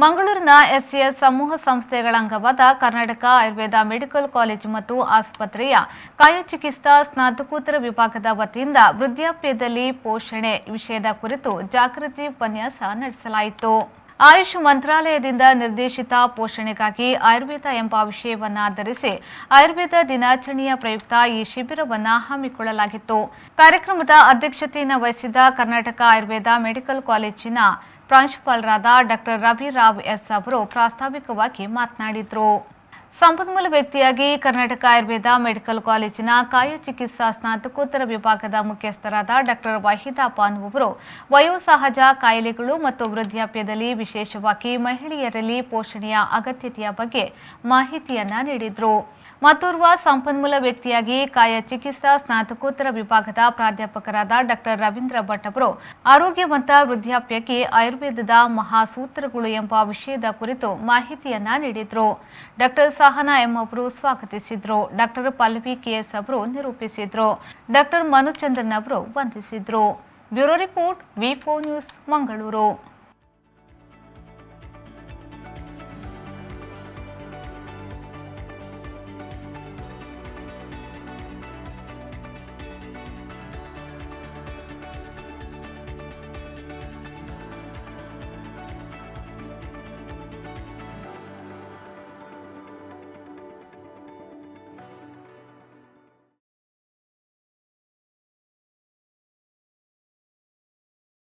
ಮಂಗಳೂರಿನ ಎಸ್ಸಿಎಸ್ ಸಮೂಹ ಸಂಸ್ಥೆಗಳ ಅಂಗವಾದ ಕರ್ನಾಟಕ ಆಯುರ್ವೇದ ಮೆಡಿಕಲ್ ಕಾಲೇಜು ಮತ್ತು ಆಸ್ಪತ್ರೆಯ ಕಾಯಚಿಕಿತ್ಸಾ ಸ್ನಾತಕೋತ್ತರ ವಿಭಾಗದ ವತಿಯಿಂದ ವೃದ್ಧಾಪ್ಯದಲ್ಲಿ ಪೋಷಣೆ ವಿಷಯದ ಕುರಿತು ಜಾಗೃತಿ ಉಪನ್ಯಾಸ ನಡೆಸಲಾಯಿತು. ಆಯುಷ್ ಮಂತ್ರಾಲಯದಿಂದ ನಿರ್ದೇಶಿತ ಪೋಷಣೆಗಾಗಿ ಆಯುರ್ವೇದ ಎಂಬ ವಿಷಯವನ್ನಾಧರಿಸಿ ಆಯುರ್ವೇದ ದಿನಾಚರಣೆಯ ಪ್ರಯುಕ್ತ ಈ ಶಿಬಿರವನ್ನು ಹಮ್ಮಿಕೊಳ್ಳಲಾಗಿತ್ತು. ಕಾರ್ಯಕ್ರಮದ ಅಧ್ಯಕ್ಷತೆಯನ್ನು ವಹಿಸಿದ ಕರ್ನಾಟಕ ಆಯುರ್ವೇದ ಮೆಡಿಕಲ್ ಕಾಲೇಜಿನ ಪ್ರಾಂಶುಪಾಲರಾದ ಡಾಕ್ಟರ್ ರವಿರಾವ್ ಎಸ್ ಅವರು ಪ್ರಾಸ್ತಾವಿಕವಾಗಿ ಮಾತನಾಡಿದರು. ಸಂಪನ್ಮೂಲ ವ್ಯಕ್ತಿಯಾಗಿ ಕರ್ನಾಟಕ ಆಯುರ್ವೇದ ಮೆಡಿಕಲ್ ಕಾಲೇಜಿನ ಕಾಯಚಿಕಿತ್ಸಾ ಸ್ನಾತಕೋತ್ತರ ವಿಭಾಗದ ಮುಖ್ಯಸ್ಥರಾದ ಡಾಕ್ಟರ್ ವಹೀದಾ ಬಾನು ಅವರು ವಯೋಸಹಜ ಕಾಯಿಲೆಗಳು ಮತ್ತು ವೃದ್ಧಾಪ್ಯದಲ್ಲಿ ವಿಶೇಷವಾಗಿ ಮಹಿಳೆಯರಲ್ಲಿ ಪೋಷಣೆಯ ಅಗತ್ಯತೆಯ ಬಗ್ಗೆ ಮಾಹಿತಿಯನ್ನ ನೀಡಿದರು. ಮತ್ತೋರ್ವ ಸಂಪನ್ಮೂಲ ವ್ಯಕ್ತಿಯಾಗಿ ಕಾಯಚಿಕಿತ್ಸಾ ಸ್ನಾತಕೋತ್ತರ ವಿಭಾಗದ ಪ್ರಾಧ್ಯಾಪಕರಾದ ಡಾಕ್ಟರ್ ರವೀಂದ್ರ ಭಟ್ ಅವರು ಆರೋಗ್ಯವಂತ ವೃದ್ಧಾಪ್ಯಕ್ಕೆ ಆಯುರ್ವೇದದ ಮಹಾಸೂತ್ರಗಳು ಎಂಬ ವಿಷಯದ ಕುರಿತು ಮಾಹಿತಿಯನ್ನ ನೀಡಿದರು. ಡಾಕ್ಟರ್ ಸಹನಾ ಎಂ ಅವರು ಸ್ವಾಗತಿಸಿದ್ರು. ಡಾಕ್ಟರ್ ಪಲ್ಲವಿ ಕೆಎಸ್ ಅವರು ನಿರೂಪಿಸಿದ್ರು. ಡಾಕ್ಟರ್ ಮನುಚಂದ್ರನ್ ಅವರು ವಂದಿಸಿದ್ರು. ಬ್ಯೂರೋ ರಿಪೋರ್ಟ್ ವಿ4 ನ್ಯೂಸ್ ಮಂಗಳೂರು.